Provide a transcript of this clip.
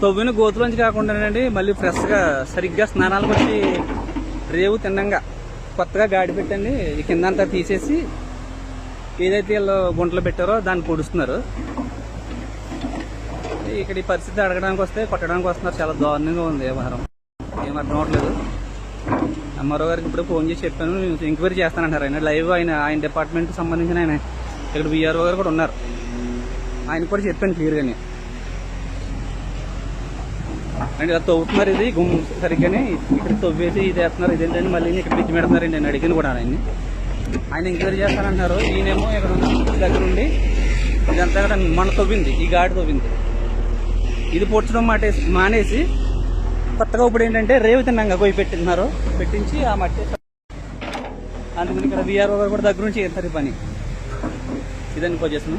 తవ్విన గోతులోంచి కాకుండానండి మళ్ళీ ఫ్రెష్గా సరిగ్గా స్నానాలకు వచ్చి రేవు తిన్నంగా కొత్తగా గాడి పెట్టండి ఈ కిందంతా తీసేసి ఏదైతే వీళ్ళు గుంటలు పెట్టారో దాన్ని పొడుస్తున్నారు. ఇక్కడ ఈ పరిస్థితి అడగడానికి వస్తే కొట్టడానికి వస్తున్నారు. చాలా దారుణంగా ఉంది వ్యవహారం. ఏం అర్థం అవట్లేదు. ఎంఆర్ఓ గారికి ఇప్పుడు ఫోన్ చేసి చెప్పాను, ఎంక్వైరీ చేస్తానంటారు. ఆయన లైవ్ ఆయన డిపార్ట్మెంట్కి సంబంధించిన ఆయన ఇక్కడ విఆర్ఓ గారు కూడా ఉన్నారు. ఆయన కూడా చెప్పాను క్లియర్గానే. అండ్ ఇలా తవ్వుతున్నారు, ఇది సరిగ్గానే ఇక్కడ తవ్వేసి ఇది వేస్తున్నారు. ఇదేంటంటే మళ్ళీ ఇక్కడ పిచ్చి పెడుతున్నారండి. నేను అడిగిన కూడా ఆయన ఎంక్వైరీ చేస్తానంటున్నారు. ఈయనేమో ఇక్కడ దగ్గర ఉండి ఇదంతా కూడా మన తవ్వింది, ఈ గాడి తవ్వింది. ఇది పొడ్చడం మానేసి కొత్తగా ఇప్పుడు ఏంటంటే రేవు తిన్నాక పోయి పెట్టిస్తున్నారు. పెట్టించి ఆ మట్టి అందుకని ఇక్కడ విఆర్ఓ గారు కూడా దగ్గర నుంచి చేస్తారు పని. ఇదని పొజిషన్.